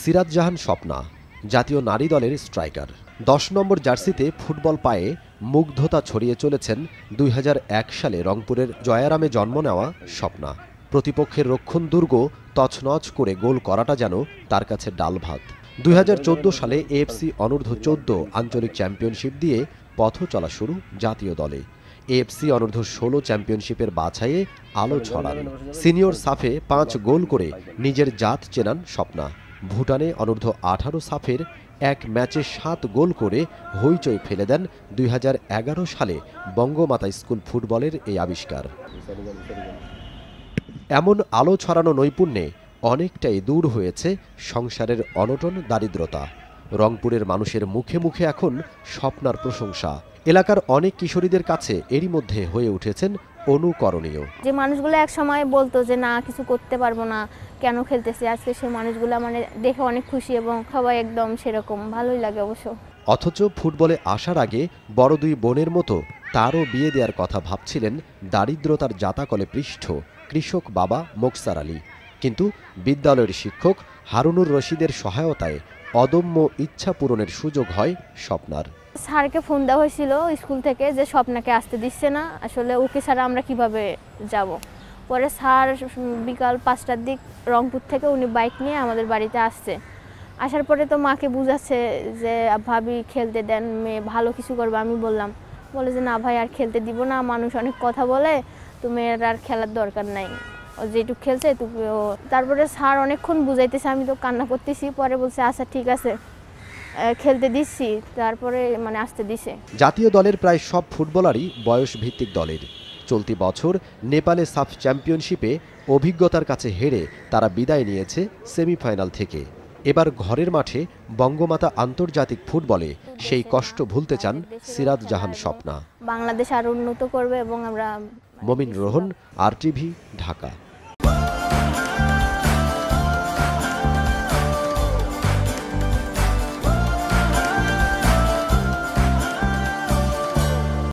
সিরাজ জাহান স্বপ্না জাতীয় নারী দলের স্ট্রাইকার। ১০ নম্বর জার্সিতে ফুটবল পায়ে মুগ্ধতা ছড়িয়ে চলেছেন ২০০১ সালে রংপুরের জয়ারামে জন্ম নেওয়া স্বপ্না। প্রতিপক্ষের রক্ষণ দুর্গ তছনছ করে গোল করাটা যেন তার কাছে ডাল ভাত। ২০১৪ সালে এএফসি অনূর্ধ্ব-১৪ আঞ্চলিক চ্যাম্পিয়নশিপ দিয়ে পথ চলা শুরু জাতীয় দলে। এএফসি অনূর্ধ্ব-১৬ চ্যাম্পিয়নশিপের বাছাইয়ে আলো ছড়ান। সিনিয়র সাফে ৫ গোল করে নিজের জাত চেনান স্বপ্না। ভুটানে অনূর্ধ্ব-১৮ সাফের এক ম্যাচে ৭ গোল করে হইচই ফেলে দেন ২০১১ সালে বঙ্গমাতা স্কুল ফুটবলের এই আবিষ্কার। এমন আলো ছড়ানো নৈপুণ্যে অনেকটাই দূর হয়েছে সংসারের অনটন দারিদ্রতা। রংপুরের মানুষের মুখে মুখে এখন স্বপ্নার প্রশংসা। এলাকার অনেক কিশোরীদের কাছে এরই মধ্যে হয়ে উঠেছেন অনুকরণীয়। যে মানুষগুলো এক সময় বলতো যে না কিছু করতে পারবো না, কেন খেলতেছি, আজকে সেই মানুষগুলো মানে দেখে অনেক খুশি এবং সবাই একদম সেরকম ভালোই লাগে অবশ্য। অথচ ফুটবলে আসার আগে বড় দুই বোনের মতো তারও বিয়ে দেওয়ার কথা ভাবছিলেন দারিদ্রতার জাতাকলে পৃষ্ঠ কৃষক বাবা মোকসার আলী। কিন্তু বিদ্যালয়ের শিক্ষক হারুনুর রশিদের সহায়তায় অদম্য ইচ্ছা পূরণের সুযোগ হয় স্বপ্নার। স্যারকে ফোন দেওয়া হয়েছিল স্কুল থেকে যে স্বপ্নাকে আসতে দিচ্ছে না, আসলে ওকে ছাড়া আমরা কিভাবে যাব। পরে স্যার বিকাল ৫টার দিক রংপুর থেকে উনি বাইক নিয়ে আমাদের বাড়িতে আসছে। আসার পরে তো মাকে বুঝাচ্ছে যে ভাবি খেলতে দেন, মেয়ে ভালো কিছু করবে। আমি বললাম, বলে যে না ভাই আর খেলতে দিব না, মানুষ অনেক কথা বলে, তুমি আর খেলার দরকার নাই, ও যেটুকু খেলছে তুমি। তারপরে স্যার অনেকক্ষণ বুঝাইতেছে, আমি তো কান্না করতেছি। পরে বলছে আচ্ছা ঠিক আছে খেলতে দিচ্ছি, তারপরে মানে আসতে দিছে। জাতীয় দলের প্রায় সব ফুটবলারই বয়স ভিত্তিক দলের। চলতি বছর নেপালে সাফ চ্যাম্পিয়নশিপে অভিজ্ঞতার কাছে হেরে তারা বিদায় নিয়েছে সেমিফাইনাল থেকে। এবার ঘরের মাঠে বঙ্গমাতা আন্তর্জাতিক ফুটবলে সেই কষ্ট ভুলতে চান সিরাজ জাহান স্বপ্না। বাংলাদেশ আরো উন্নত করবে এবং আমরা। মমিন রোহন, RTV, ঢাকা।